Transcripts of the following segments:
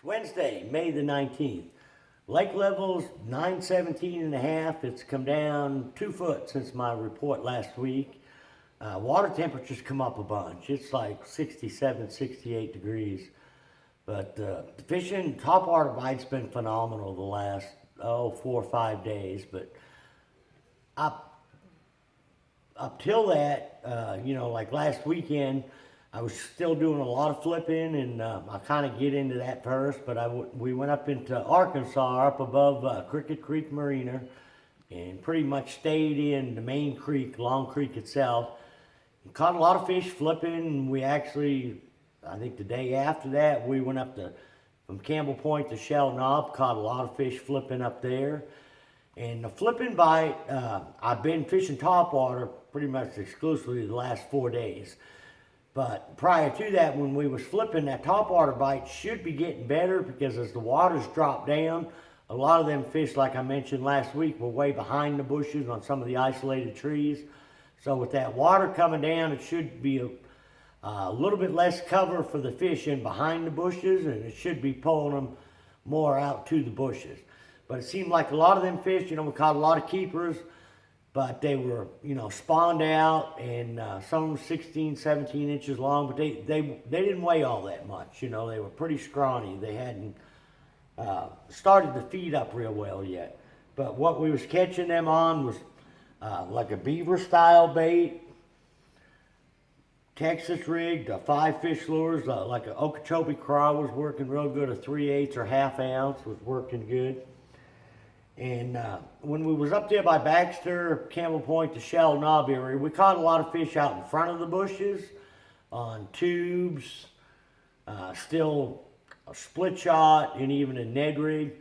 It's Wednesday, May the 19th. Lake level's 917 and a half. It's come down 2 foot since my report last week. Water temperature's come up a bunch. It's like 67, 68 degrees. But the fishing, topwater bite's been phenomenal the last, 4 or 5 days. But up till that, like last weekend, I was still doing a lot of flipping, and I'll kind of get into that first, but we went up into Arkansas, up above Cricket Creek Marina, and pretty much stayed in the main creek, Long Creek itself. And caught a lot of fish flipping, and we actually, I think the day after that, we went up from Campbell Point to Shell Knob, caught a lot of fish flipping up there. And the flipping bite, I've been fishing topwater pretty much exclusively the last 4 days. But prior to that, when we was flipping, that topwater bite should be getting better, because as the waters drop down, a lot of them fish, like I mentioned last week, were way behind the bushes on some of the isolated trees. So with that water coming down, it should be a little bit less cover for the fish in behind the bushes, and it should be pulling them more out to the bushes. But it seemed like a lot of them fish, we caught a lot of keepers, but they were, spawned out, and some of them 16, 17 inches long, but they didn't weigh all that much. They were pretty scrawny. They hadn't started to feed up real well yet. But what we was catching them on was like a beaver style bait, Texas rigged, 5 fish lures, like an Okeechobee craw was working real good. A 3/8 or ½ ounce was working good. And when we was up there by Baxter, Campbell Point, the Shell Knob area, we caught a lot of fish out in front of the bushes, on tubes, still a split shot, and even a Ned rig.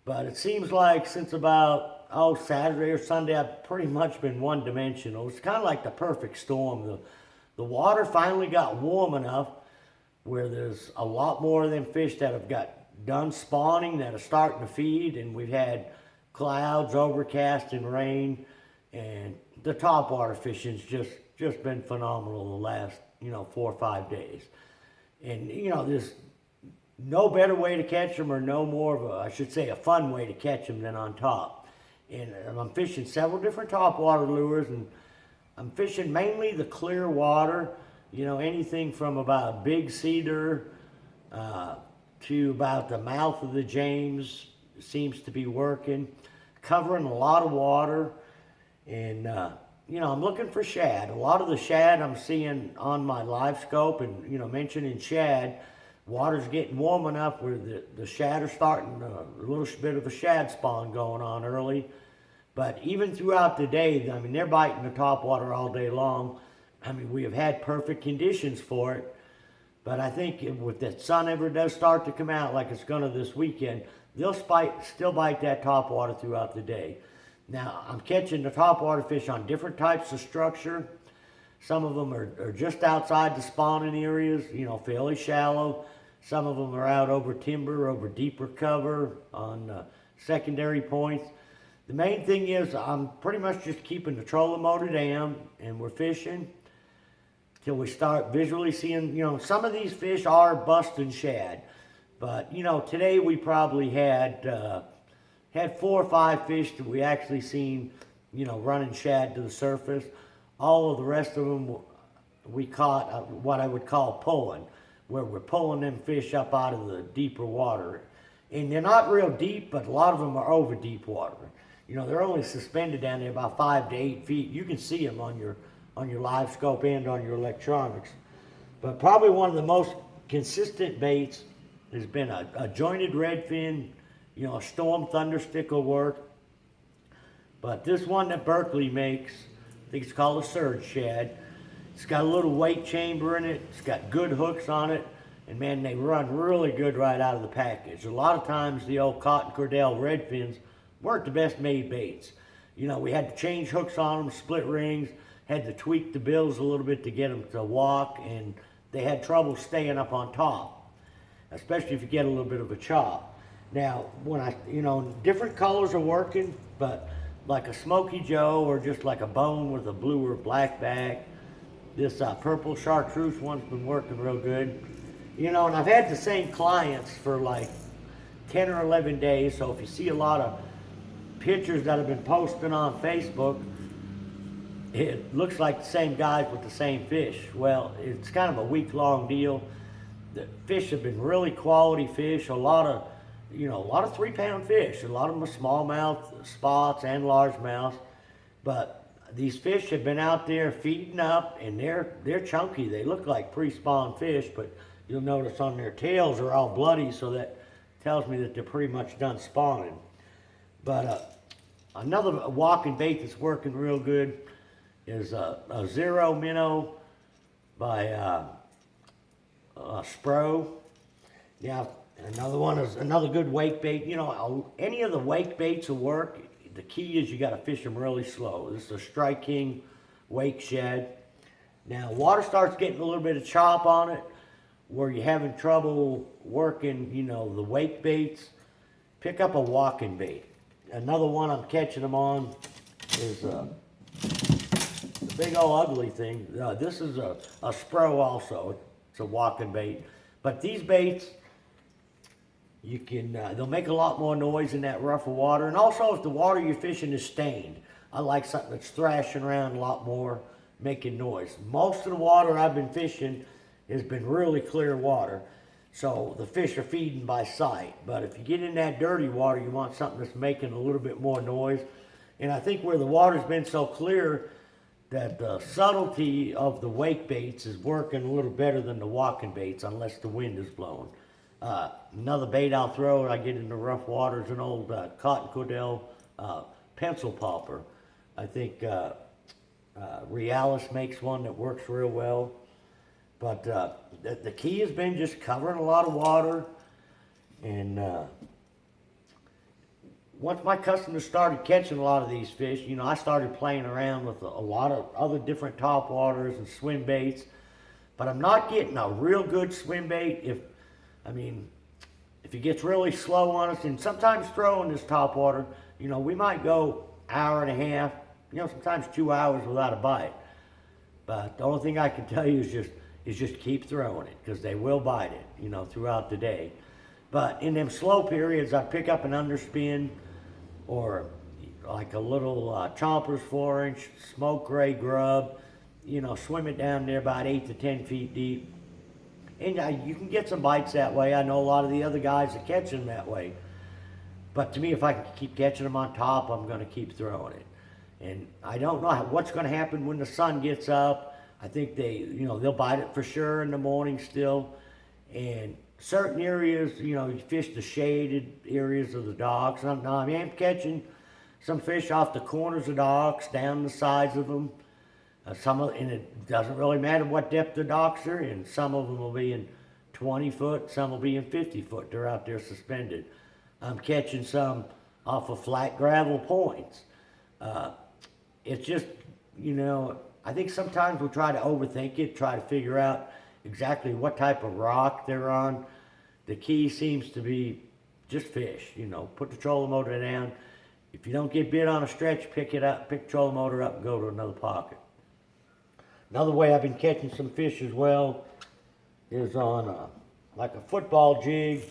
But it seems like since about, Saturday or Sunday, I've pretty much been one-dimensional. It's kind of like the perfect storm. The water finally got warm enough where there's a lot more of them fish that have got done spawning, that are starting to feed, and we've had clouds, overcast, and rain, and the topwater fishing's just been phenomenal the last 4 or 5 days. And there's no better way to catch them, or no more of a fun way to catch them than on top. And I'm fishing several different topwater lures, and I'm fishing mainly the clear water. Anything from about Big Cedar to about the mouth of the James seems to be working, covering a lot of water. And I'm looking for shad. A lot of the shad I'm seeing on my live scope, and mentioning shad, water's getting warm enough where the shad are starting a little bit of a shad spawn going on early. But even throughout the day, they're biting the topwater all day long. We have had perfect conditions for it. But I think if the sun ever does start to come out like it's going to this weekend, they'll still bite that topwater throughout the day. Now, I'm catching the topwater fish on different types of structure. Some of them are just outside the spawning areas, fairly shallow. Some of them are out over timber, over deeper cover, on secondary points. The main thing is I'm pretty much just keeping the trolling motor down, and we're fishing till we start visually seeing, some of these fish are busting shad. But, today we probably had 4 or 5 fish that we actually seen, running shad to the surface. All of the rest of them we caught what I would call pulling, where we're pulling them fish up out of the deeper water. And they're not real deep, but a lot of them are over deep water. They're only suspended down there about 5 to 8 feet. You can see them on your live scope and on your electronics. But probably one of the most consistent baits has been a jointed redfin, a storm thunderstick will work. But this one that Berkeley makes, I think it's called a surge shad. It's got a little weight chamber in it. It's got good hooks on it. And man, they run really good right out of the package. A lot of times the old Cotton Cordell redfins weren't the best made baits. We had to change hooks on them, split rings, had to tweak the bills a little bit to get them to walk, and they had trouble staying up on top, especially if you get a little bit of a chop. Now, when different colors are working, but like a Smoky Joe, or just like a bone with a blue or black back, this purple chartreuse one's been working real good. You know, and I've had the same clients for like 10 or 11 days, so if you see a lot of pictures that have been posted on Facebook, it looks like the same guys with the same fish. Well, it's kind of a week-long deal. The fish have been really quality fish, a lot of 3-pound fish. A lot of them are smallmouth spots and largemouth, but these fish have been out there feeding up, and they're chunky. They look like pre-spawn fish, but you'll notice on their tails are all bloody, so that tells me that they're pretty much done spawning. But another walking bait that's working real good is a Zero Minnow by Spro. Now, another one is another good wake bait. You know, any of the wake baits will work. The key is you got to fish them really slow. This is a Strike King wake shed. Now, water starts getting a little bit of chop on it, where you're having trouble working, you know, the wake baits. Pick up a walking bait. Another one I'm catching them on is the big old ugly thing. This is a Spro also. It's a walking bait. But these baits, you can, they'll make a lot more noise in that rougher water. And also if the water you're fishing is stained, I like something that's thrashing around a lot more, making noise. Most of the water I've been fishing has been really clear water. So the fish are feeding by sight. But if you get in that dirty water, you want something that's making a little bit more noise. And I think where the water's been so clear, that the subtlety of the wake baits is working a little better than the walking baits, unless the wind is blowing. Another bait I'll throw, I get into rough water, is an old cotton cordell pencil popper. I think Realis makes one that works real well. But the key has been just covering a lot of water. And once my customers started catching a lot of these fish, you know, I started playing around with a lot of other different top waters and swim baits. But I'm not getting a real good swim bait if it gets really slow on us. And sometimes throwing this top water, you know, we might go hour and a half, you know, sometimes 2 hours without a bite. But the only thing I can tell you is just keep throwing it, because they will bite it, you know, throughout the day. But in them slow periods, I pick up an underspin or like a little Chompers 4-inch smoke gray grub, you know, swim it down there about 8 to 10 feet deep. And you can get some bites that way. I know a lot of the other guys that catch them that way. But to me, if I can keep catching them on top, I'm going to keep throwing it. And I don't know what's going to happen when the sun gets up. I think they'll bite it for sure in the morning still. And certain areas, you know, you fish the shaded areas of the docks. Now, I am catching some fish off the corners of docks, down the sides of them. And it doesn't really matter what depth the docks are in. Some of them will be in 20 foot, some will be in 50 foot. They're out there suspended. I'm catching some off of flat gravel points. It's just, you know, I think sometimes we'll try to overthink it, try to figure out exactly what type of rock they're on. The key seems to be just fish, you know, put the trolling motor down. If you don't get bit on a stretch, pick it up, pick the trolling motor up and go to another pocket. Another way I've been catching some fish as well is on like a football jig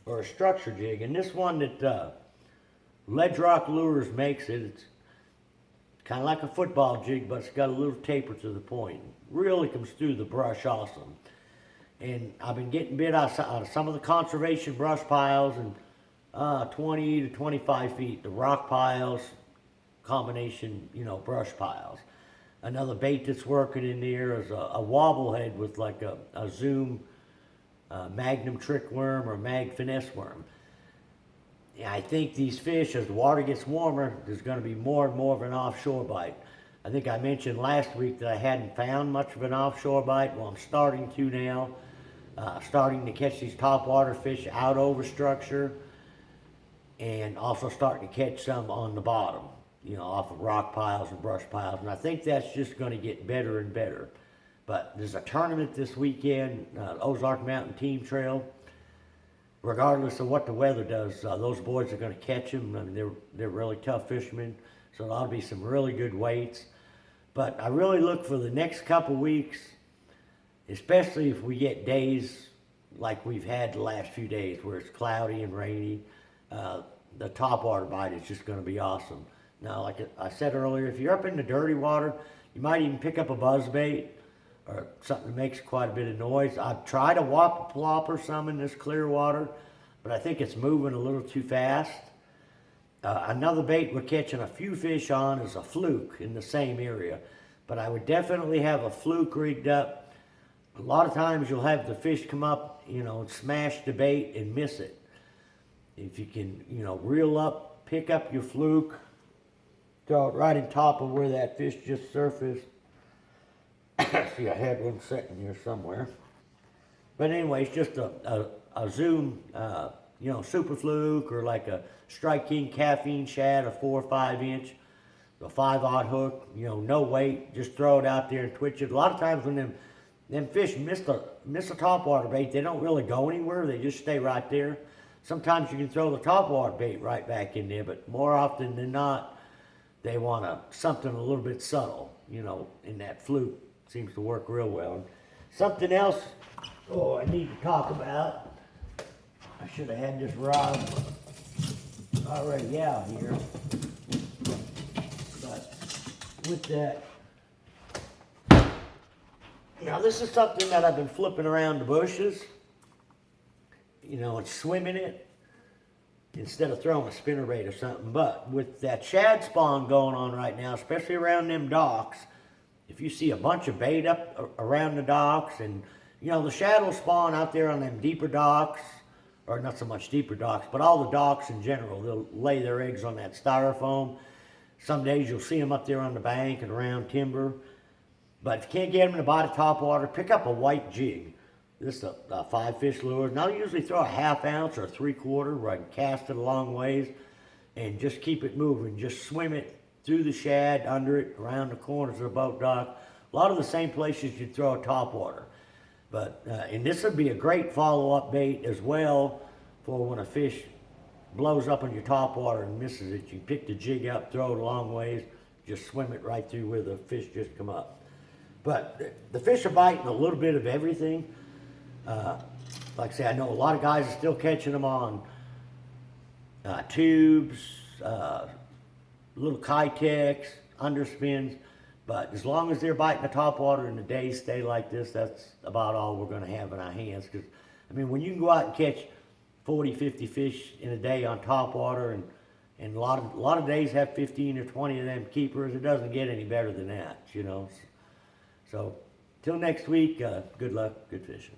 or a structure jig. And this one that Ledge Rock Lures makes it's kind of like a football jig, but it's got a little taper to the point. Really comes through the brush awesome. And I've been getting bit out of some of the conservation brush piles and 20 to 25 feet, the rock piles, combination, you know, brush piles. Another bait that's working in there is a wobblehead with like a Zoom Magnum trick worm or Mag finesse worm. Yeah, I think these fish, as the water gets warmer, there's going to be more and more of an offshore bite. I think I mentioned last week that I hadn't found much of an offshore bite. Well, I'm starting to now. Starting to catch these topwater fish out over structure, and also starting to catch some on the bottom, you know, off of rock piles and brush piles. And I think that's just going to get better and better. But there's a tournament this weekend, Ozark Mountain Team Trail. Regardless of what the weather does, those boys are going to catch them. I mean, they're really tough fishermen, so there'll be some really good weights. But I really look for the next couple weeks, especially if we get days like we've had the last few days where it's cloudy and rainy, the topwater bite is just going to be awesome. Now, like I said earlier, if you're up in the dirty water, you might even pick up a buzzbait or something that makes quite a bit of noise. I've tried a whopper plopper some in this clear water, but I think it's moving a little too fast. Another bait we're catching a few fish on is a fluke in the same area, but I would definitely have a fluke rigged up. A lot of times you'll have the fish come up, and smash the bait and miss it. If you can, reel up, pick up your fluke, throw it right on top of where that fish just surfaced. See, I had one sitting here somewhere. But anyways, just a Zoom, super fluke, or like a Strike King caffeine shad, a 4 or 5 inch, a 5/0 hook, no weight, just throw it out there and twitch it. A lot of times when them fish miss a topwater bait, they don't really go anywhere, they just stay right there. Sometimes you can throw the topwater bait right back in there, but more often than not, they want something a little bit subtle, and that fluke seems to work real well. And something else, I need to talk about. I should have had this rod already out here, but with that, now this is something that I've been flipping around the bushes, and swimming it instead of throwing a spinnerbait or something. But with that shad spawn going on right now, especially around them docks, if you see a bunch of bait up around the docks, and the shad will spawn out there on them deeper docks, or not so much deeper docks, but all the docks in general, they'll lay their eggs on that styrofoam. Some days you'll see them up there on the bank and around timber. But if you can't get them in the bottom topwater, pick up a white jig. This is a 5-fish lure. And I'll usually throw a 1/2 ounce or a 3/4 where I can cast it a long ways and just keep it moving. Just swim it through the shad, under it, around the corners of the boat dock. A lot of the same places you'd throw a topwater. But, and this would be a great follow-up bait as well for when a fish blows up on your topwater and misses it. You pick the jig up, throw it a long ways, just swim it right through where the fish just come up. But the fish are biting a little bit of everything. Like I say, I know a lot of guys are still catching them on tubes, little Kitex, underspins. But as long as they're biting the topwater and the days stay like this, that's about all we're going to have in our hands. Because, when you can go out and catch 40, 50 fish in a day on topwater, and a lot of days have 15 or 20 of them keepers, it doesn't get any better than that, So, till next week, good luck, good fishing.